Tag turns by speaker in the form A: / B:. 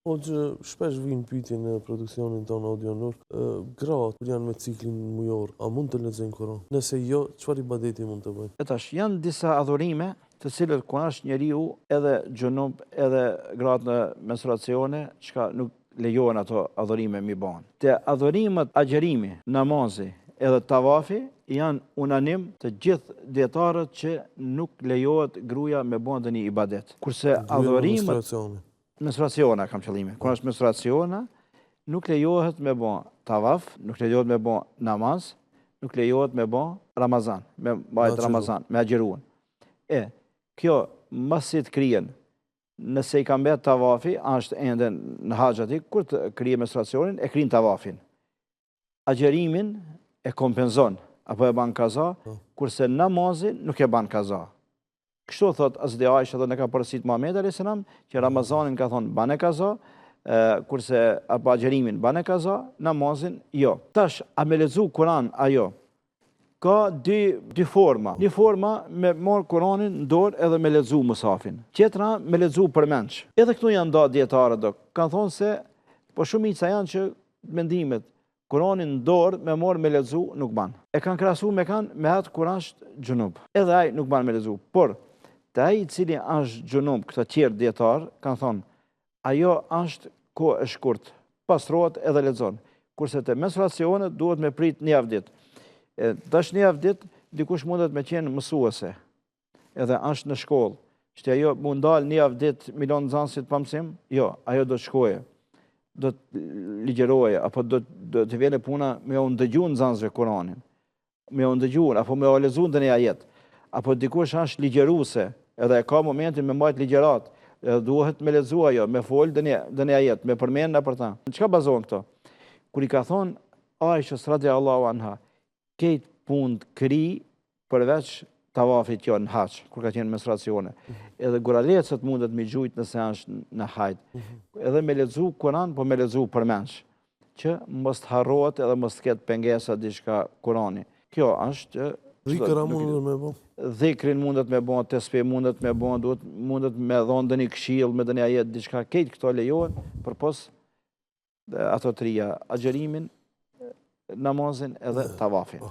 A: Po që shpesh vinë pyetje në produksionin tonë Audionur, gratë kur janë me ciklin mujor, a mund të lexojnë Kur'an? Nëse jo, çfarë ibadeti mund të bëjnë?
B: E tash, janë disa adhurime të cilët kur është njeriu edhe gjunub, edhe gratë në menstruacione, çka nuk lejohen ato adhurime mi bën. Te adhurimet agjerimi, namazi edhe tavafi janë unanim të gjithë dietarët që nuk lejohet gruaja me bën ndonjë ibadet. Kurse adhurimet menstruaciona kam qëllime. Kur është menstruaciona, nuk lejohet me bë tavaf, nuk lejohet me bë namaz, nuk lejohet me bë Ramazan, me bajt Ramazan, me agjeruan. Kjo masi të krijen, nëse i ka mbet tavafi, është ende në haxh aty, kur të krije menstruacionin, e krin tavafin. Agjerimin e kompenzon, apo e ban kaza, kurse namazin nuk e ban kaza. Kështu thot Hazreti Aisha dhe në ka përësit Muhamedi a.s. që Ramazanin ka thonë bane kaza, kurse apo agjerimin bane kaza, namazin jo. Tash, a me lexu Kur'an ajo? Ka dy forma. Një forma me marë Kur'anin në dorë edhe me lexu musafin. Tjetra me lexu përmendsh. Edhe këtu janë da dietarët do. Kanë thonë se, po shumica janë që mendimet, Kur'anin në dorë me marë me lexu nuk ban. E kanë krahasu me atë kur është gjunub. Edhe ai nuk ban me lexu, por të ai i cili është gjunub, këta tjerë dietar, kanë thonë, ajo është kohë e shkurt, pastrohet edhe lexon. Kurse te menstruacionet duhet me prit një javë ditë. Tash një javë ditë, dikush mundet me qenë mësuese, edhe është në shkollë. Që ajo mund dalë një javë ditë milion nxënësit pa mësim? Jo, ajo do të shkoje, do të ligjeroje, apo do të vjen puna me u ndëgju nxënësve Kur'anin, me u ndëgju, apo me u lexuar ndonjë ajet. Apo dikush është ligjeruese, edhe e ka momentin me majt ligjerat, edhe duhet me lexu ajo, me fol dënja ajet, me përmend për ta. Në çka bazohen këto? Kur i ka thonë Aishës radhiyallahu anha, këtë punë kri përveç tavafit jo në haxh, kur ka qenë menstruacione. Edhe guralecët mundet me gjujt nëse është në hajt. Edhe me lexu Kur'an, po me lexu përmendsh, që mos të harrohet edhe mos të ketë pengesa diçka Kur'ani. Kjo është
A: Dhikra mundet me bë.
B: Dhikrin mundet me bë, tesbih mundet me bë, mundet me dhon ndonjë këshill me ndonjë ajet diçka, këto këto lejohen përpos ato trija, agjerimin, namazin edhe tavafin.